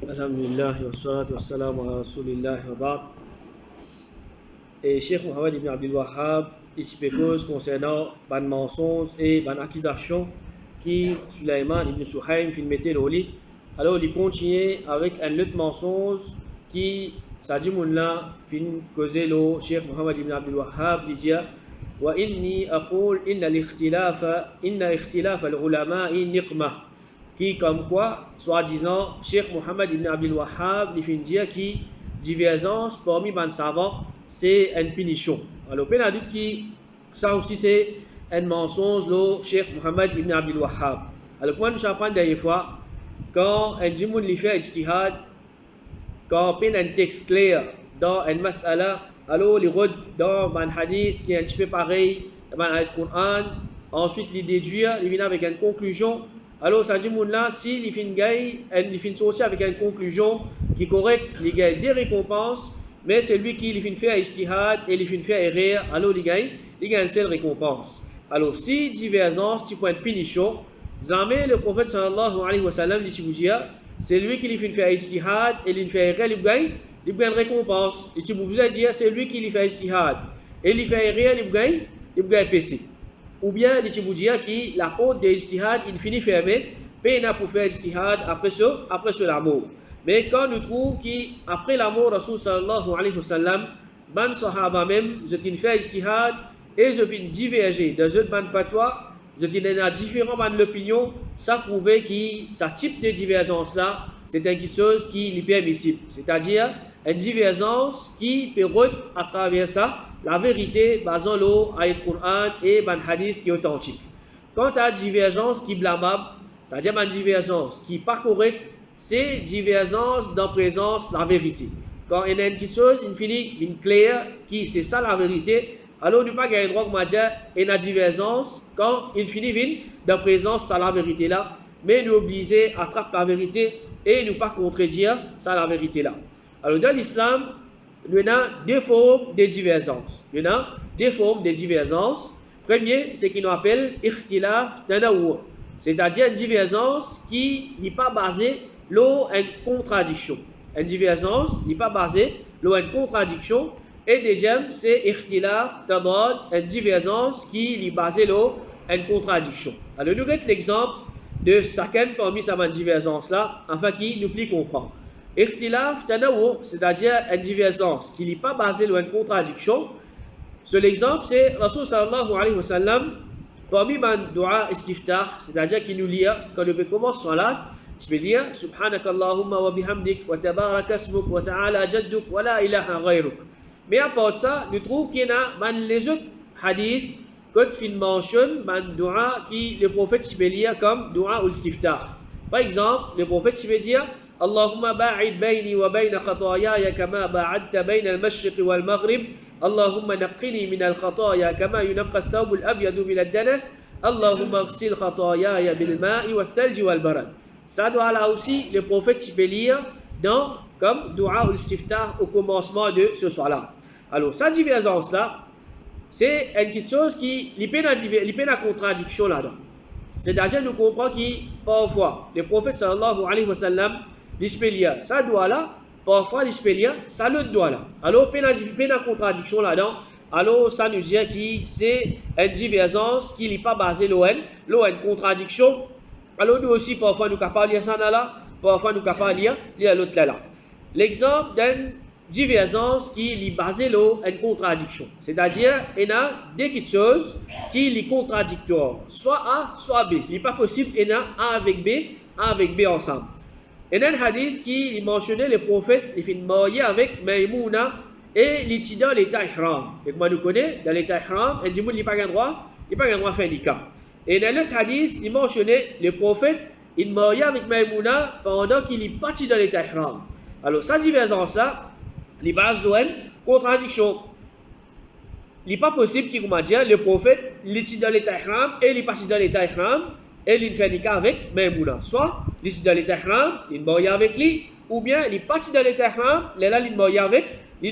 Alhamdulillah wa salatu wa salam ala rasulillah wa ba'd. Et Cheikh Mohamed ibn Abdul Wahhab, il se concernant ban mensonges et ban accusations qui Sulaiman ibn Suhaim qui mettait au lit. Alors il continue avec un autre mensonge qui Sadi Moula fin causé le Cheikh Mohamed ibn Abdul Wahhab dit wa inni aqul inna ikhtilaf al-ulama'i niqmah, qui comme quoi, soi-disant, Cheikh Mohamed ibn Abdul Wahhab, il fait dire que divergence parmi les savants, c'est une punition. Alors, il y a doute que ça aussi c'est un mensonge, le Cheikh Mohamed ibn Abdul Wahhab. Alors, quand nous apprenons dernière fois, quand un djimoun lui fait ijtihad, quand on a un texte clair dans un mas'ala, alors il regarde dans un hadith qui est un petit peu pareil, dans le Coran, ensuite il déduit, il vient avec une conclusion. Alors, ça dit là, si il fin sortir avec une conclusion qui est correcte, il gagne des récompenses, mais c'est lui qui fin fait ijtihad et il fin fait erreur, alors il gagne une seule récompense. Alors, si divergence, tu prends une punition, jamais le prophète sallallahu alayhi wa sallam dit c'est lui qui fin fait ijtihad et il fait erreur, il gagne une récompense. Et tu vous dire c'est lui qui fait ijtihad et il fait erreur, il gagne PC. Ou bien, il vous dire que la porte de ijtihad, il finit fermée, peine pour faire ijtihad après la mort. Mais quand nous trouvons qu'après la mort, Rasul sallallahu alayhi wa sallam, ban sahaba même, je t'ai fait ijtihad et je viens diverger dans une ban fatwa, je t'ai dans différents ban l'opinion, ça prouvait que ce type de divergence-là, c'est quelque chose qui est permissible. C'est-à-dire, une divergence qui peut à travers ça la vérité basant l'ayat Coran et ban hadith qui est authentique. Quant à divergence qui est blâmable, c'est-à-dire une divergence qui n'est pas correcte, c'est divergence dans présence de la vérité. Quand il y a une chose, il finit une claire qui c'est ça la vérité, alors nous pas gagner droit à dire il y a une divergence quand il finit dans présence de la vérité là, mais nous obliger à attraper la vérité et ne pas contredire ça la vérité là. Alors dans l'islam, il y a deux formes de divergence. Premier, c'est ce qu'on appelle ikhtilaf tanawwu', c'est-à-dire une divergence qui n'est pas basée sur une contradiction. Une divergence n'est pas basée sur une contradiction. Et deuxième, c'est ikhtilaf tadad, une divergence qui est basée sur une contradiction. Alors nous avons l'exemple de chacun parmi ces divergences-là, afin qu'il nous puisse comprendre. Ikhtilaf tanawwu', c'est-à-dire une divergence qui n'est pas basée sur une contradiction. Seul exemple, c'est Rasul sallallahu alayhi wa sallam, parmi les dua istiftah, c'est-à-dire qu'il nous lit, quand on commence salat, je peux dire Subhanakallahumma wa bihamdik wa tabaraka ismuk wa ta'ala jadduk wa la ilaha ghayruk. Mais à part ça, nous trouvons qu'il y a les autres hadiths, quand il mentionne les dua qui le prophète peut lire comme dua ou istiftah. Par exemple, le prophète peut dire اللهم باعد بيني وبين خطاياي كما باعدت بين المشرق والمغرب اللهم نقني من الخطايا كما ينقى الثوب الأبيض من الدنس اللهم اغسل خطاياي بالماء والثلج والبرد. Ça doit là aussi le prophète peut lire dans comme dua ou istiftah au commencement de ce soir-là. Alors cette divergence là, c'est quelque chose qui n'est pas une contradiction là-dedans. C'est-à-dire nous comprenons que parfois le prophète sallallahu alayhi wa sallam l'ispelia, ça doit là, parfois l'ispelia, ça le doit là. Alors, il y a une contradiction là-dedans. Alors, ça nous dit que c'est une divergence qui n'est pas basée sur une contradiction. Alors, nous aussi, parfois, nous pouvons lire ça là, parfois, nous pouvons lire l'autre là. L'exemple d'une divergence qui est basée sur une contradiction. C'est-à-dire, il y a des choses qui sont contradictoires. Soit A, soit B. Il n'est pas possible, il y a A avec B ensemble. Il y a un hadith qui mentionnait le prophète, il fait marié avec Maïmouna et l'étudiant l'état ihram. Et comme nous connaissons, dans l'état ihram, il dit qu'il n'y a pas de droit à faire nikah. Et dans l'autre hadith, il mentionnait le prophète, il marié avec Maïmouna pendant qu'il est parti dans l'état ihram. Alors, cette divergence-là, les bases d'une contradiction. Il n'est pas possible qu'il m'a dit le prophète, il est dans l'état ihram et il est parti dans l'état ihram. Et il fait nikah avec Maïmouna. Soit il est dans l'état ihram, il est marié avec lui, ou bien il est parti dans l'état ihram, il est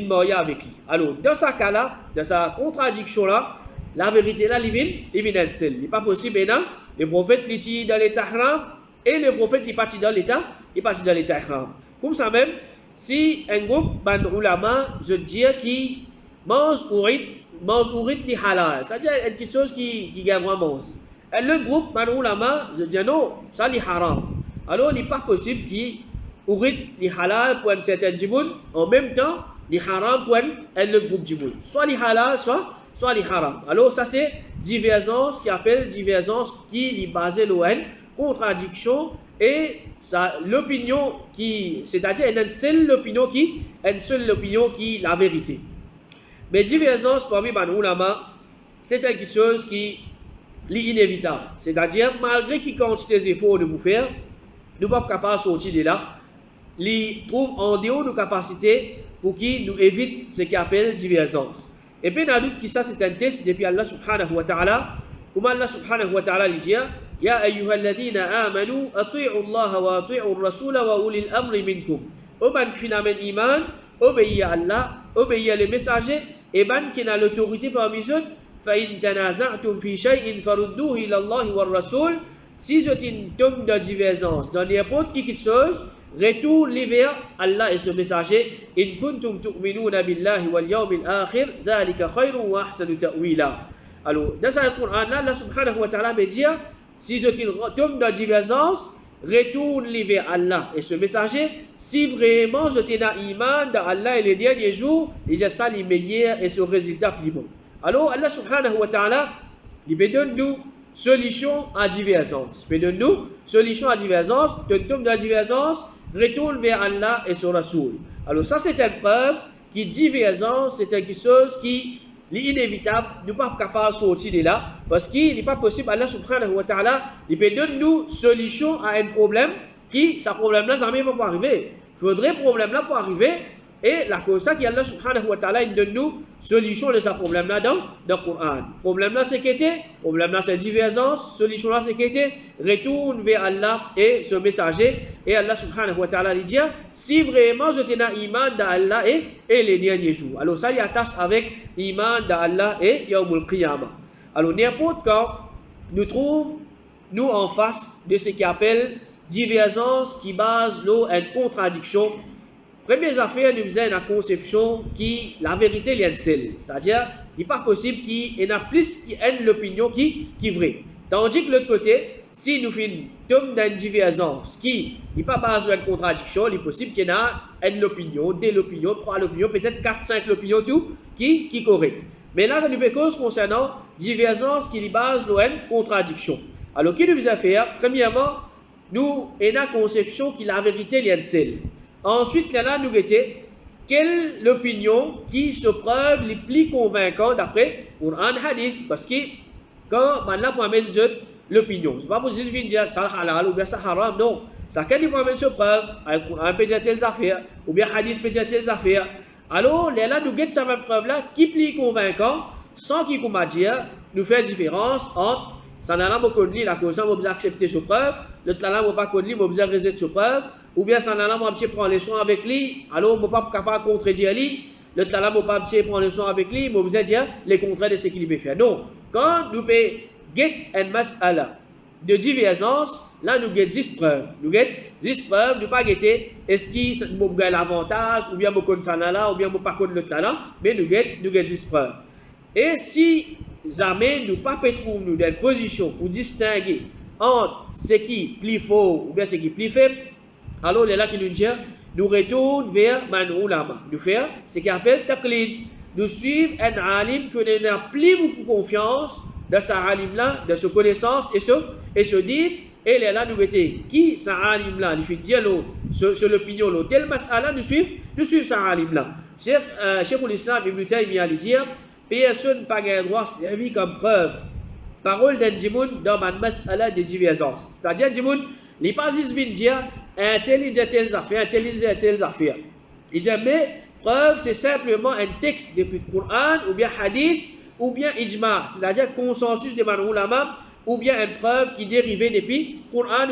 marié avec lui. Alors, dans ce cas-là, dans sa contradiction-là, la vérité là, il vient seul. Il n'est pas possible, le prophète est dans l'état ihram et le prophète est parti dans l'état ihram. Comme ça même, si un groupe d'ulama, je dis, qui mange ourit li halal, c'est-à-dire quelque chose qui gagne vraiment aussi. Et le groupe d'ulama, je dis non, ça li haram. Alors, il n'est pas possible qu'il ourit li halal pour un certain djimoun, en même temps, li haram pour le groupe djimoun. Soit li halal, soit li haram. Alors, ça c'est divergence qui appelle divergence qui est basée sur une contradiction et ça l'opinion qui, c'est-à-dire une seule opinion qui est la vérité. Mais divergence parmi les ulama, c'est quelque chose qui est inévitable. C'est-à-dire, malgré qu'il quantité d'efforts de vous faire, nous ne sommes pas capables de sortir de là. Ils trouvent en dehors de capacité pour qu'ils nous évitent ce qu'on appelle divergence. Et puis, dans doute que ça, c'est un test depuis Allah subhanahu wa ta'ala. Comme Allah subhanahu wa ta'ala dit, Ya ayyuhalladhina amanu, ati'u Allah wa ati'u rasula wa ulil amri minkum. Au ban qui n'a iman, obéir à Allah, obéir les messagers, et ban qui n'a l'autorité parmi eux, fa in tanaza'tum fi shay'in farudduhu ila Allah wa rasul. Si vous êtes une tombe de divergence dans n'importe quelle chose, retournez vers Allah et ce messager. In kuntum tu'minuna billahi wal yawmil akhir, dhalika khayrun wa ahsanu ta'wila. Alors, dans le Coran, Allah subhanahu wa ta'ala me dit, si vous êtes une tombe de divergence, retournez vers Allah et ce messager. Si vraiment vous êtes un iman dans Allah et les derniers jours, il y a ça les meilleurs et ce résultat plus bon. Alors, Allah subhanahu wa ta'ala, il donne nous solution à divergence. Il donne nous solution à divergence, une tombe de divergence, retourne vers Allah et son Rasoul. Alors ça c'est une preuve qui divergence, c'est quelque chose qui est inévitable, nous ne sommes pas capables de sortir de là, parce qu'il n'est pas possible, Allah subhanahu wa ta'ala, il peut donner nous solution à un problème qui, ce problème-là, ça ne va pas arriver. Il faudrait un problème-là pour arriver, et la cause ça, Allah subhanahu wa ta'ala, il donne nous solution de ce problème-là dans le Coran. Problème-là, c'est qu'était, problème-là, c'est divergence, solution-là, c'est qu'était, retourne vers Allah et ce messager, et Allah subhanahu wa ta'ala dit, si vraiment vous êtes un iman d'Allah et les derniers jours. Alors ça, il attache avec iman d'Allah et Yawmul Qiyamah. Alors n'importe quand, nous trouvons, nous en face de ce qu'on appelle divergence qui base sur une contradiction. Première affaire, nous faisons une conception qui, la vérité, est seule. C'est-à-dire, il n'est pas possible qu'il y ait plus qui ait l'opinion qui est vraie. Tandis que de l'autre côté, si nous faisons une tombe d'une divergence qui n'est pas basée sur une contradiction, il est possible qu'il y ait une opinion, deux opinions, trois opinions, peut-être 4, 5 opinions, tout, qui est correct. Mais là, nous avons cause concernant divergence qui est basée sur une contradiction. Alors, qu'est-ce que nous faisons faire? Premièrement, nous avons une conception qui, la vérité, est seule. Ensuite, là, nous avons quelle opinion qui se preuve les plus convaincante d'après Coran Hadith. Parce que quand on pour amener l'opinion, ce n'est pas pour dire ça halal ou bien ça haram, non. Ça quand il amener ce preuve, avec Coran peut dire telles affaires, ou bien Hadith peut dire telles affaires. Alors, là, nous avons cette même preuve-là qui est plus convaincante, sans qu'il dire, nous fait différence entre ça n'a pas connu la cause, on va accepter ce preuve, le talent va pas connu, on va rejeter ce preuve. Ou bien ça n'a pas prendre les soins avec lui, alors on ne peut pas capable de contredire lui, le talent ne peut pas prendre les soins avec lui, mais vous allez dire les contraires de ce qu'il peut faire. Non, quand nous pouvons get un mas'ala de divergence, là nous avons 10 preuves. Nous avons 10 preuves, nous ne pas guetter est-ce qu'il nous gagne l'avantage, ou bien nous connaissons ça là, ou bien nous pas connaissons le talent, mais nous avons 10 preuves. Et si jamais nous ne pas trouver nous dans une position pour distinguer entre ce qui est plus fort ou bien ce qui est plus faible, alors, là qui nous dit, nous retournons vers Man Ulama. Nous faisons ce qu'on appelle taqlid. Nous suivons un alim que nous n'avons plus beaucoup confiance dans ce alim-là, dans sa connaissance et ce dit. Et là, nous mettons qui ce alim-là, il fait dire sur l'opinion, tel mas'ala, nous suivons ce alim-là. Cheikh l'Islam, Ibn Taymiyyah, il dit, personne n'a pas le droit de servir comme preuve. Parole d'un djimoun dans ma mas'ala de divergence. C'est-à-dire, un djimoun, il n'est pas juste venu dire, un tel il dit telles affaires, un tel il dit telles affaires. Il dit, mais preuve, c'est simplement un texte depuis le Coran, ou bien hadith, ou bien ijma, c'est-à-dire consensus des ulama, ou bien une preuve qui dérivait depuis le Coran,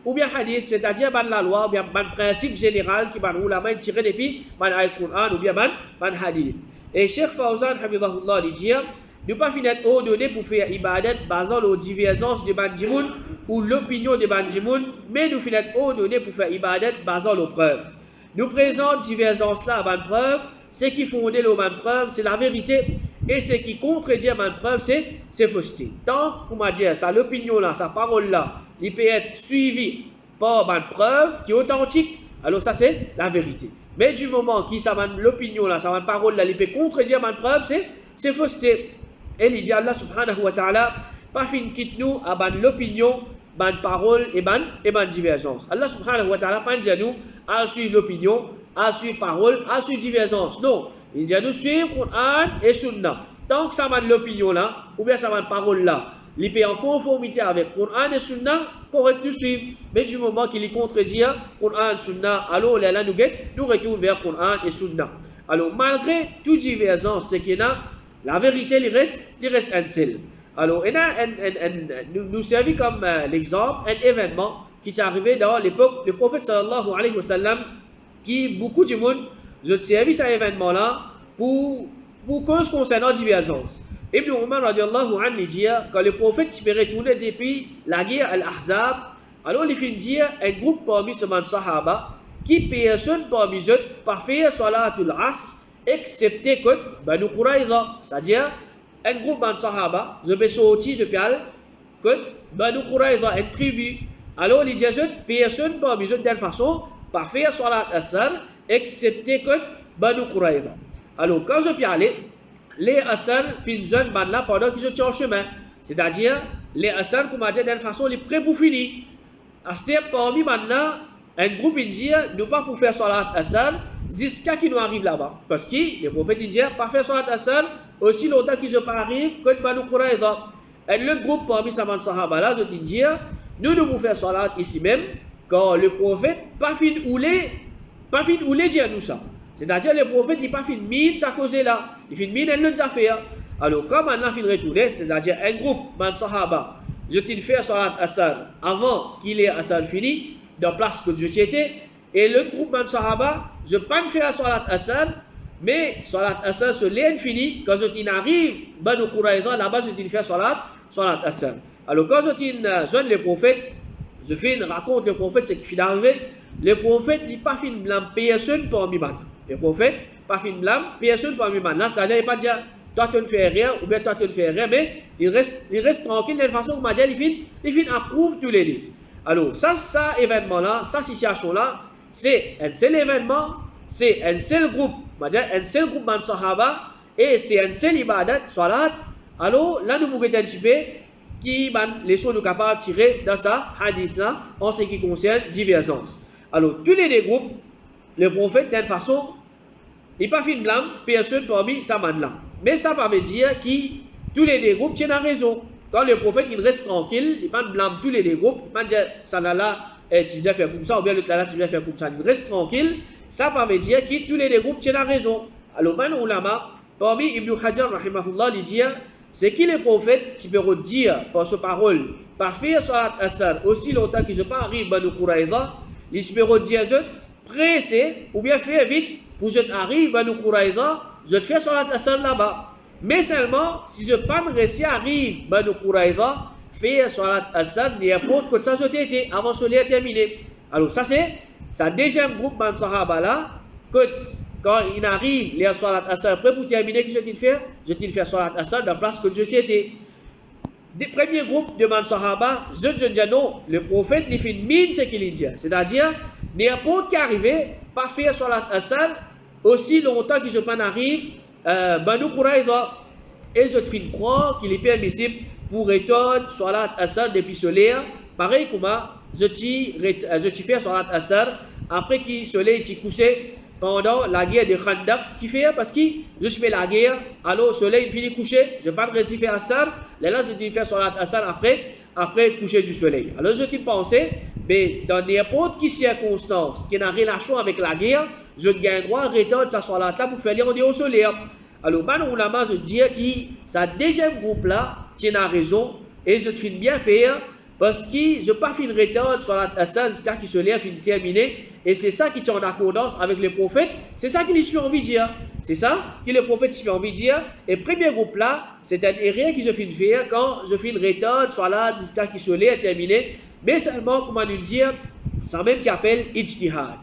ou bien hadith, c'est-à-dire la loi, ou bien un principe général qui les ulama tiré depuis le Coran, ou bien hadith. Et Cheikh Fawzan, Hafidahullah, il dit, ne pas finir ordonné pour faire ibadat basant aux divergences de Bandimoun ou l'opinion de Bandimoun, mais nous finir ordonné pour faire ibadat basant aux preuves. nous présente divergence là à bonne preuve, ce qui fondé la bonne preuve, c'est la vérité, et ce qui contredit la bonne preuve, c'est fausseté. Tant qu'on m'a dit ça, l'opinion là, sa parole là, il peut être suivi par bonne preuve qui est authentique, alors ça c'est la vérité. Mais du moment qui ça l'opinion là, sa parole là, il peut contredire bonne preuve, c'est fausseté. Et il dit Allah subhanahu wa ta'ala, pas fin quitte nous à l'opinion, bonne parole et bonne divergence. Allah subhanahu wa ta'ala pas dit nous à suivre l'opinion, à suivre parole, à suivre divergence. Non, il dit nous suivre Coran et Sunna. Tant que ça va l'opinion là, ou bien ça va parole là, il est en conformité avec Coran et Sunna, correct nous suivre. Mais du moment qu'il est contredit Coran et Sunna, alors là nous retournons vers Coran et Sunna. Alors malgré toute divergence, c'est qu'il y a la vérité, il reste un seul. Alors, nous servons comme l'exemple, un événement qui est arrivé dans l'époque du prophète sallallahu alayhi wa sallam, qui beaucoup de monde ont servi cet événement-là pour cause concernant divergence. Ibn Umar radiallahu anhu dit, quand le prophète s'est retourné depuis la guerre Al-Ahzab, alors il finit dire un groupe parmi ce Sahaba, qui personne parmi eux par faire salatul asr, excepté que Banu Quraïda, c'est-à-dire un groupe de Sahaba, je vais sortir, je parle, que Banu Quraïda, une tribu, alors il dit à eux, personne parmi eux de telle façon, par faire salat asr, excepté que Banu Quraïda. Alors quand je parle, les asr finissent là pendant qu'ils sont en chemin, c'est-à-dire les asr, comme on dit de telle façon, les prêts pour finir. À ce temps, parmi maintenant, un groupe indien, nous pas pour faire salat asr, jusqu'à qui nous arrive là-bas. Parce que les prophètes indiens, pas faire salat asr, aussi longtemps qu'ils ne pas arrivent que Banu Quraïda. Et le groupe parmi ces Sahaba là, je te dis, nous devons faire salat ici même, quand le prophète pas fin oulé dire nous ça. C'est-à-dire le prophète n'est pas fin mine sa cause là, il fin mine elle nous a fait. Alors comme maintenant fin retourner, c'est-à-dire un groupe de Sahaba, je t'ai fait salat asr avant qu'il ait asr fini, dans place que je étais, et le groupe de Sahaba, je ne pas faire salat asr, mais salat asr se l'est fini, quand je arrive, Banu Quraïda, là-bas, je t'ai fait salat asr. Alors quand je joins le prophète, je raconte le prophète ce qui finit d'arriver, le prophète n'est pas fin blâme personne parmi man. Le prophète pas fin blâme personne parmi man. Là, c'est-à-dire il pas dire toi tu ne fais rien ou bien toi tu ne fais rien, mais il reste tranquille de la façon que Madja il fin approuve tous les deux. Alors ça événement là, ça situation là, c'est un seul événement, c'est un seul groupe, un seul groupe de Sahaba et c'est un seul ibadat, salat. Alors là nous pouvons un petit peu qui les sont nous capables de tirer dans ça hadith là en ce qui concerne divergence. Alors tous les deux groupes, le prophète d'une façon, il pas fait de blâme personne parmi sa man là. Mais ça veut dire que tous les deux groupes tiennent raison. Quand le prophète il reste tranquille, il pas de blâme tous les deux groupes, il pas dire ça là tu viens faire comme ça ou bien l'autre là tu viens faire comme ça. Il reste tranquille, ça veut dire que tous les deux groupes tiennent raison. Alors maintenant ulama, parmi Ibn Hajar rahimahullah il dit c'est qui le prophète qui peut dire par sa parole, par faire salat asr aussi longtemps qu'ils ne pas arrivé Banu Quraïda, il peut dire pressé ou bien faire vite pour que arrive Banu Quraïda, je te fais salat asr là-bas. Mais seulement si je pas réussi à arriver Banu Quraïda, faire salat asr n'importe que ça je t'ai avant que ce terminé. Alors ça c'est ça deuxième groupe de Sahaba là que quand il arrive, les salat asr prêt pour terminer, que je t'ai fait salat asr dans la place que je t'étais. Des premiers groupes de man Sahaba, je dis non, le prophète il fait mine ce qu'il dit. C'est-à-dire, n'importe qui arrive, pas faire salat asr, aussi longtemps que je pas arrive, Banu Quraïda, et je te fais croire qu'il est permissible pour retourner salat asr depuis solaire. Pareil comme je t'ai fait salat asr, après que le soleil est couché, pendant la guerre de Khandaq, qui fait parce que je fais la guerre, alors le soleil finit couché, je ne vais pas réussir à faire asr, là je dis faire salat asr après coucher du soleil. Alors je t'ai pensé, mais dans n'importe quelle circonstance qui n'a rien relation avec la guerre, je gagne droit à retourner sa salat là pour faire lire au soleil. Alors maintenant ulama je dis que ce deuxième groupe là tient raison et je te fais bien faire. Parce que je n'ai pas fini de retourner sur la asr jusqu'à ce que ce lien finisse terminé. Et c'est ça qui est en accordance avec les prophètes. C'est ça qu'il a envie de dire. C'est ça que les prophètes ont envie de dire. Et le premier groupe là, c'est un erreur que je finis de faire quand je finis de retourner sur la jusqu'à ce que ce lien est terminé. Mais seulement, comment nous dire, c'est même qui appelle ijtihad.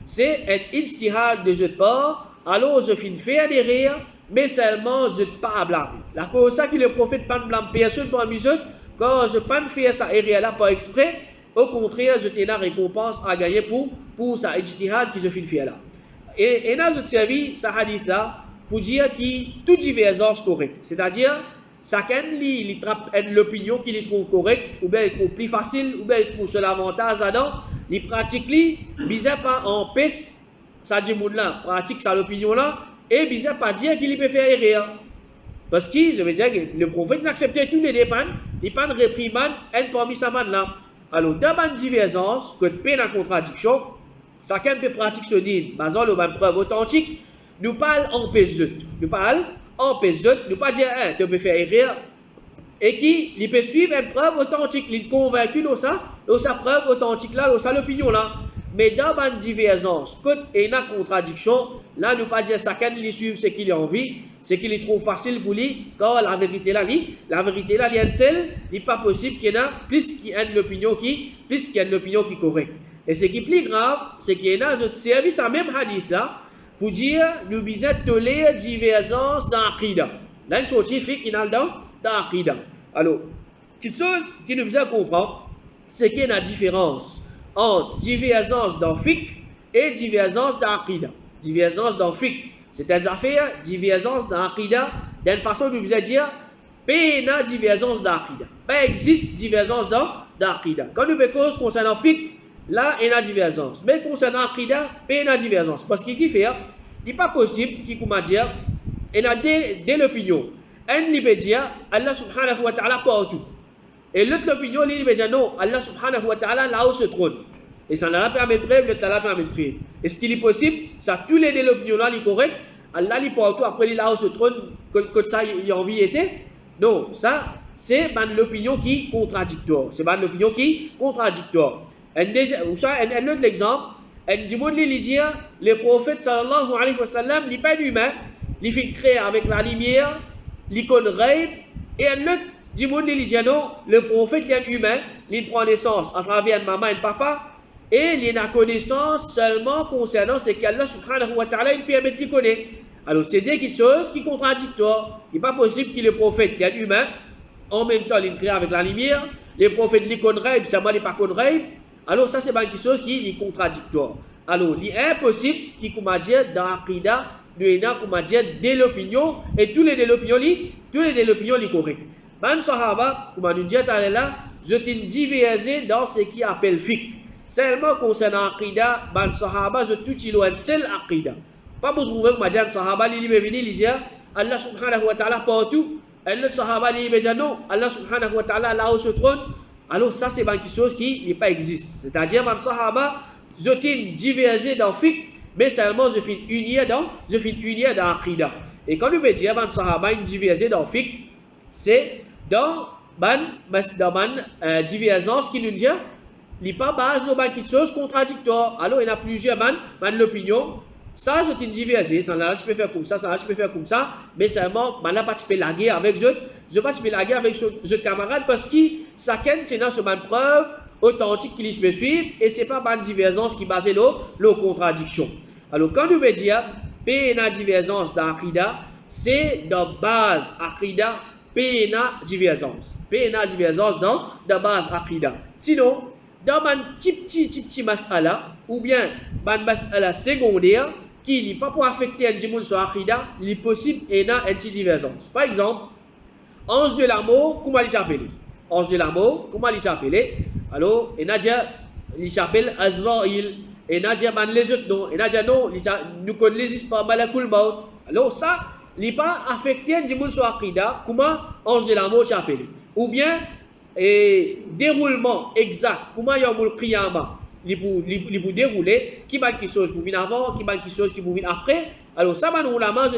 c'est un ijtihad de cette part, alors je finis faire des rires, mais seulement je ne pas à blâmer. La cause ça que le prophète pas blâme personne parmi eux, quand je pas faire ça et là pas exprès, au contraire, je t'ai la récompense à gagner pour ça ijtihad que je finis faire là. Et dans notre servi, ça hadith là, pour dire que toute divergence correcte, c'est-à-dire, chacun il trappe l'opinion qu'il trouve correcte, ou bien il trouve plus facile, ou bien il trouve seul avantage là-dedans, il pratique lui, bizarre pas en pèse, ça dit moun là, pratique ça l'opinion là, et bizarre pas dire qu'il peut faire erreur. Parce que, je veux dire, que le prophète n'acceptait tous les dépannes, il pas de réprimande, elle parmi sa man là. Alors, dans une divergence, que peine en contradiction, chacun peut pratiquer ce din, basant le même preuve authentique, nous parlons en peseux. Nous parlons en peseux, nous pas dire, tu peux faire erreur, et qui, il peut suivre une preuve authentique, il est convaincu de sa preuve authentique là, de sa l'opinion là. Mais dans une divergence, quand il y a une contradiction, là, nous pas dire chacun lui suivre ce qu'il a envie, ce qu'il est trop facile pour lui, quand la vérité là, il y a une seule, il n'est pas possible qu'il y ait plus qu'il y ait l'opinion qui est correcte. Et ce qui est plus grave, c'est qu'il y a un autre service à même hadith là, pour dire, nous visons tolérer divergence dans l'aqida. Là, une scientifique qui est dans l'aqida. Alors, quelque chose qui nous besoin comprendre, c'est qu'il y a une différence entre divergence dans fiqh et divergence dans l'aqida. Divergence dans fiqh, c'est-à-dire faire divergence dans l'aqida d'une façon nous besoin dire, pas une divergence dans l'aqida. Pas existe divergence dans l'aqida. Quand nous cause concernant fiqh, là, il y a une divergence. Mais concernant l'aqida, il y a une divergence. Parce qu'il fait, il n'est pas possible qu'il comment dire, il y a des l'opinion. Un peut dire, Allah subhanahu wa ta'ala partout. Et l'autre l'opinion, il peut dire non, Allah subhanahu wa ta'ala là où se trône. Et ça n'a pas permis de preuve, l'autre n'a pas permis de preuve. Est-ce qu'il est possible? Ça, tous les deux l'opinion là, il est correct. Allah il partout, après il là où se trône, que ça il a envie était. Non, ça, c'est l'opinion qui est contradictoire. C'est l'opinion qui est contradictoire. Ou ça, un autre exemple, un dimoun li dit, le prophète sallallahu alayhi wa sallam, il n'est pas humain, il fait créer avec la lumière, l'icône rêve, et un autre dimoun li dit, non, le prophète il est humain, il prend naissance à travers une maman et un papa, et il a connaissance seulement concernant ce qu'Allah subhanahu wa ta'ala il permet de connaître. Alors c'est des choses qui sont contradictoires. Il n'est pas possible que le prophète il est humain, en même temps il crée avec la lumière, le prophète l'icône rêve, c'est moi il pas qu'on rêve. Alors ça c'est quelque chose qui est contradictoire. Alors il est impossible qu'il comment dire dans l'aqida, nous avons comment dire de l'opinion et tous les de l'opinion li correct. Ban sahaba comme nous dit là, je t'ai divergé dans ce qui appelle fiqh. Seulement concernant l'aqida, ban sahaba je tout il a seul aqida. Pas vous trouver que madjan sahaba li be venir li dire Allah subhanahu wa ta'ala partout. Allah sahaba li be dire non, Allah subhanahu wa ta'ala là où se trône. Alors ça c'est quelque chose qui n'est pas existe. C'est-à-dire man sahaba je t'ai divergé dans fiqh, mais seulement je finis unir dans l'aqida. Et quand nous dire man sahaba divergé dans fiqh, c'est dans divergence qui nous dit il n'est pas basé sur quelque chose contradictoire. Alors il y a plusieurs l'opinion. Ça, je t'ai divergé, ça là, je peux faire comme ça, je peux faire comme ça, mais seulement, je n'ai pas la guerre avec eux, je ne pas la guerre avec ce camarade parce que chacun tient sur une preuve authentique qui me suit et ce n'est pas une divergence qui est basée sur la contradiction. Alors, quand nous dire une divergence dans l'aqida, c'est dans base aqida, une divergence. Une divergence dans la base aqida. Sinon, dans un petit mas'ala, ou bien un mas'ala secondaire, qui n'est pas pour affecter un djimoun sur l'aqida, il est possible et il y a une petite divergence. Par exemple, ange de l'amour, comment il s'appelle? Ange de l'amour, comment il s'appelle? Alors, il y a il s'appelle Azraïl, et il y a les autres noms, il y a non, nous connaissons pas Malakul Maut. Alors, ça, il n'est pas affecté un djimoun sur l'aqida, comment ange de l'amour s'appelle? Ou bien, déroulement exact, comment il y a un qiyamah. Il vous dérouler, qui va quelque chose pour venir avant, qui va quelque chose qui vous vient après. Alors, ça va nous ulama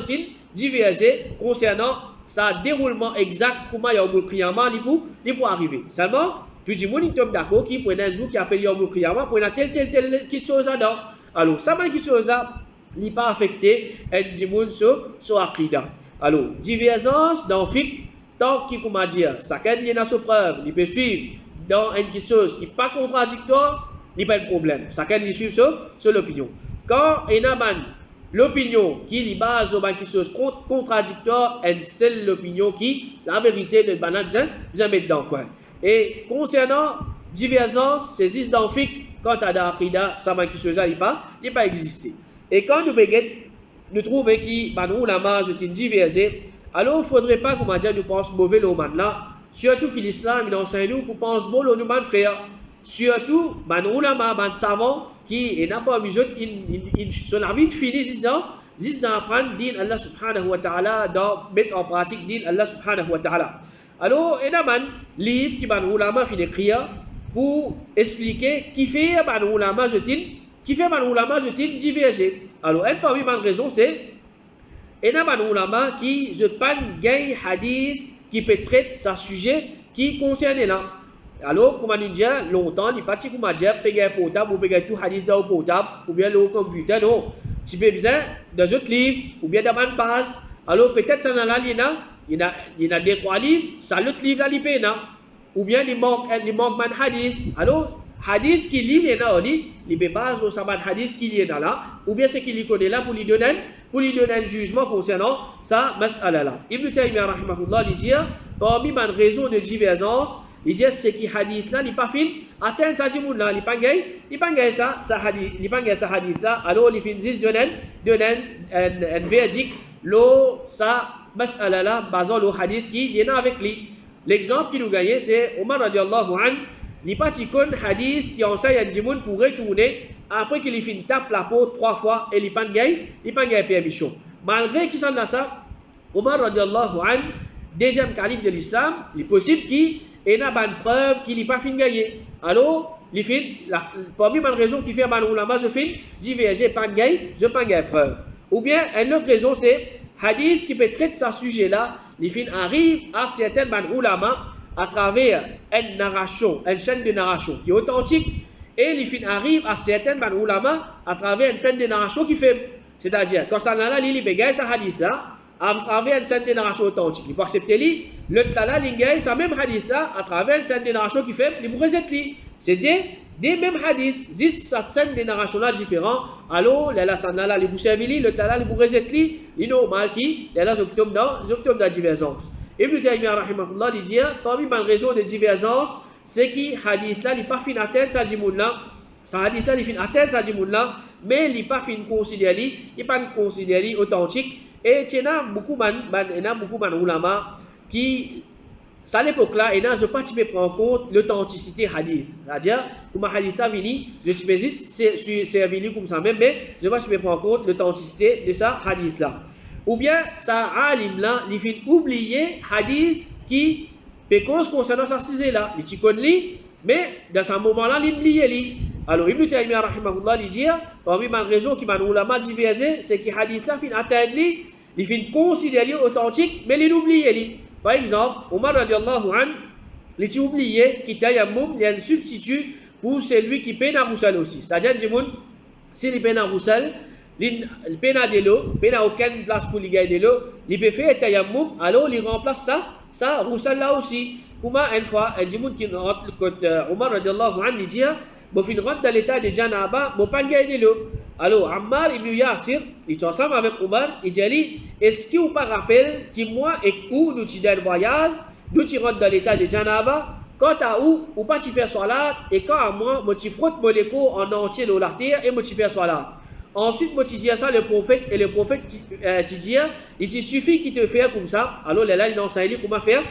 diverger concernant sa déroulement exact, comment il y a un qiyamah pour arriver. Seulement, tout le monde est d'accord qui prend un jour qui appelle Yom Qiyamah pour telle chose là. Alors, ça va quelque chose là, il n'est pas affecté un djimoun sur l'aqida. Alors, divergence dans fiqh, tant qu'il comment dire, chacun y a sa preuve, il peut suivre dans quelque chose qui n'est pas contradictoire, il n'y a pas de problème. Chacun y suit sur l'opinion. quand il y a l'opinion qui est base sur quelque chose contradictoire, c'est l'opinion qui, la vérité, de banane, vous mettre dedans, quoi. Et concernant divergence, c'est juste dans quand tu as d'Aqida, ça va quelque chose il pas existé. Et quand nous trouvons que nous ulama je divergé, alors il ne faudrait pas qu'on dise nous pense mauvais le man là, surtout que l'islam il enseigne nous pour penser bon le man frère. Surtout les ulama, les savants qui n'a pas besoin sur la vie finie juste d'apprendre din Allah subhanahu wa ta'ala, de mettre en pratique din Allah subhanahu wa ta'ala. Alors il y a un livre qui les ulama fin écrire pour expliquer qui fait les ulama je diverger. Alors une parmi les raisons c'est il y a des ulama qui je pas gain hadith qui peut traiter ce sujet qui concerne là. Alors, comme on dit, longtemps, il n'y a pas de choses comme dire, payer portable ou payer tout hadith dans le portable ou bien le computer, non. Tu peux besoin d'un autre livre ou bien d'un page. Alors, peut-être ça il y a des trois livres, ça l'autre livre là, il ou bien il manque un hadith. Alors, hadith qui lit il peut base sur un hadith qui lit là, ou bien c'est qu'il y connaît là pour lui donner un jugement concernant ça, mas'ala là. Ibn Taymiyyah rahimahullah il dit, parmi les raisons de divergence, il dit c'est que hadith là n'est pas fin atteindre ça dit là il pas gagné ça hadith là alors il fin juste donner un verdict lo ça mas'ala là basant le hadith qui est avec lui. L'exemple qui nous gagne c'est Omar radiallahu anhu, il pas tikon hadith qui enseigne à Djimoun pour retourner après qu'il fin tape la peau 3 fois et il pas gagné permission. Malgré qu'il s'en a ça, Omar radiallahu anhu, deuxième calife de l'islam, il est possible qu'il et n'a pas de preuve qu'il n'est pas fin gagné. Alors, parmi les raisons qui fait que ulama je fin diverger, pas gagné, je pas gagné preuve. Ou bien, une autre raison, c'est hadith qui peut traiter ce sujet-là, il fin arrive à certains ulama à travers une narration, une chaîne de narration qui est authentique, et il fin arrive à certains ulama à travers une chaîne de narration qui fait. C'est-à-dire, quand ça là, il peut gagner ce hadith-là, à travers une scène de narration authentique. Il peut accepter lui, le tlala, l'ingay, c'est même hadith là, à travers une scène de narration qui fait, il peut rejeter. C'est des mêmes hadiths, juste sa scène de narration là différent. Alors, la sanala, les bouchevili, le tlala, les rejeter, il est normal qui, là, j'obtiens dans la divergence. Ibn Taymiyyah rahimahullah dit, parmi les raisons de divergence, c'est que hadith là, il n'est pas fin atteindre sa djimoun là, sa hadith là, il fin atteindre sa djimoun là, mais il n'est pas fin considéré, il n'est pas considéré authentique. Et il y a beaucoup de ulama qui, à l'époque là, je ne peux pas prendre en compte l'authenticité hadith. C'est-à-dire, comme hadith a venu, je suis juste, c'est venu comme ça même, mais je ne peux pas prendre en compte l'authenticité de ça hadith là. Ou bien, ça alim là, il fait oublier hadith qui peut cause concernant ce sujet là. Il connaît, mais dans ce moment là, il oublie. Alors, Ibn Taymiyyah rahimahullah dit, parmi les raisons qui m'ont ulama divergé, c'est que hadith là, fin atteindre lui, il fin considéré authentique, mais il oublie lui. Par exemple, Omar radiallahu anhu, il a oublié qu'il y a un substitut pour celui qui peine à roussel aussi. C'est-à-dire, s'il peine à roussel, il peine à de l'eau, il peine à aucune place pour lui gagner de l'eau, il peut faire tayammum, alors il remplace ça roussel là aussi. Comment une fois, un djimoun qui rentre le côté Omar radiallahu anhu, il dit, bon, il rentre dans l'état de Janaba, bon, pas gagner de l'eau. Alors, Ammar ibn Yasir, il est ensemble avec Omar, il dit, est-ce que vous pas rappelle que moi et où nous tirons le voyage, nous tirons dans l'état de Janaba, quand à où, ou pas tu fais salat, et quand à moi, moi tu frottes mon écho en entier dans la terre, et moi tu fais salat. Ensuite, moi tu dis ça, le prophète, et le prophète, tu dis, il te suffit qu'il te fait comme ça. Alors là, il enseigne comment faire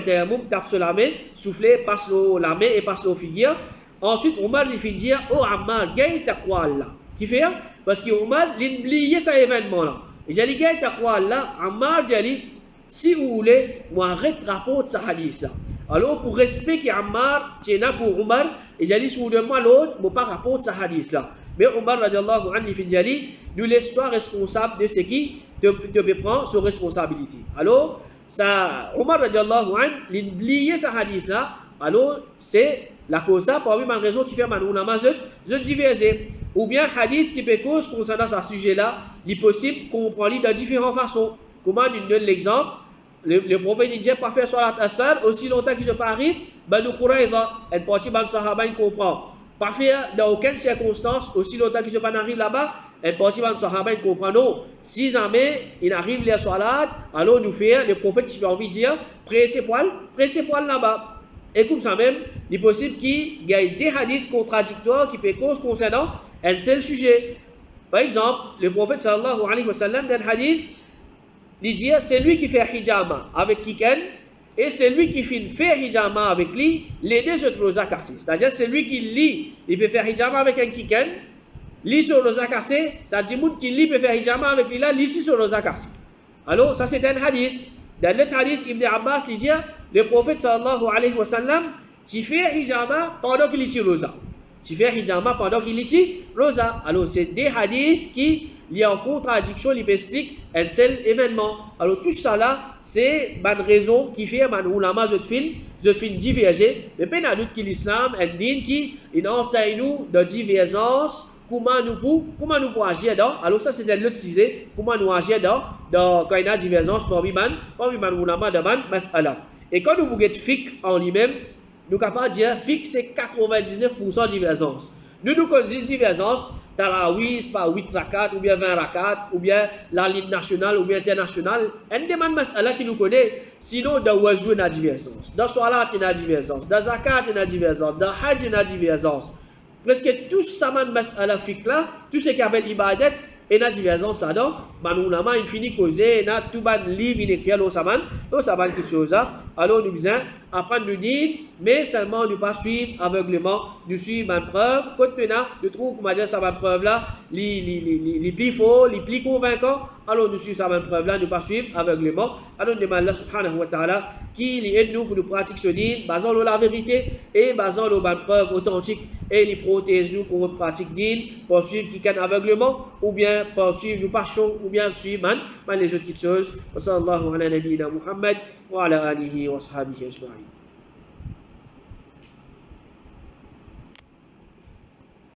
tayammum, tape sur la main, souffler, passe la main et passe la figure. Ensuite, Omar lui fait dire, oh Ammar, gagne ta croix là. Qui fait? Parce que Omar, il oublié cet événement là. Et j'ai dit, gagne ta croix là. Ammar, j'ai dit, si vous voulez, moi arrête rapport de ce hadith là. Alors, pour respecter Ammar, tu es là pour Omar, et j'ai dit, si vous demandez l'autre, je ne pas rapport de ce hadith là. Mais Omar, radiallahu anhu, il dit, nous laisse-toi responsable de ce qui te prend sur responsabilité. Alors, ça, Omar, radiallahu anhu, il oublié ce hadith là. Alors, c'est la cause ça, parmi les raisons qui fait que je diverger. Ou bien, hadith qui peut cause concernant ce sujet-là, il est possible qu'on prend de différentes façons. Comment on donne l'exemple? Le prophète dit pas faire salat asar aussi longtemps que je pas arrive, Banu Quraïda, une partie de Sahaba comprend. Pas faire dans aucune circonstance aussi longtemps que je pas arrive là-bas, une partie de Sahaba ils comprennent, non, si jamais il arrive les salades, alors nous faire, le prophète qui a envie de dire, pressez poil là-bas. Et comme ça même, il est possible qu'il y ait des hadiths contradictoires qui peuvent cause concernant un seul sujet. Par exemple, le prophète sallallahu alayhi wa sallam, dans un hadith, il dit c'est lui qui fait hijama avec quelqu'un et c'est lui qui fait hijama avec lui, les deux se trouvent cassés. C'est-à-dire c'est lui qui lit, il peut faire hijama avec un quelqu'un, lit sur le cassé, ça dit monde qui lit peut faire hijama avec lui là, lit sur le cassé. Alors ça c'est un hadith. Dans le hadith, Ibn Abbas il dit le prophète sallallahu alayhi wa sallam, tu fais hijama pendant qu'il lit rosa. Tu fais hijama pendant qu'il lit rosa. Alors c'est des hadiths qui il y a en contradiction, il explique un seul événement. Alors tout ça là, c'est une raison qui fait que les ulama je fin diverger. Mais pas d'autre que l'islam, un din qui enseigne nous de divergence, comment nous pouvons agir dans. Alors ça c'est un autre sujet, comment nous agir dans quand il y a divergence parmi les ulama de mas'ala. Et quand nous voulons fiqh en lui-même, nous sommes capables de dire fiqh c'est 99% de divergence. Nous connaissons divergence. Tarawih, c'est pas 8 rakat, ou bien 20 rakat, ou bien la ligne nationale, ou bien internationale. Un demande mas'ala qui nous connaît. Sinon, dans wazou, il y a divergence. Dans salat, il y a divergence. Dans zakat, il y a divergence. Dans hajj, il y a divergence. Presque tout ça, mas'ala fiqh là, tout ce qui appelle ibadat, il y a divergence là-dedans. Ulama, il finit causer, il y a tout le livre, il écrit au saman quelque chose. Alors, nous disons, apprendre nous dire, mais seulement ne pas suivre aveuglement, nous suivre une preuve. Quand maintenant, nous trouvons que ça va preuve là, les plus faux, les plus convaincants, alors nous suivons ça va preuve là, ne pas suivre aveuglement. Alors, nous demandons Allah subhanahu wa ta'ala qui aide nous pour nous pratiquer ce din, basant sur la vérité et basant sur une preuve authentique et les protège nous pour pratique din, pour suivre qui can aveuglement ou bien pour suivre nos passions ou bien suivre les autres choses. Wa sallallahu ala nabiyyina Muhammad wa ala alihi wa sahbihi ajma'in.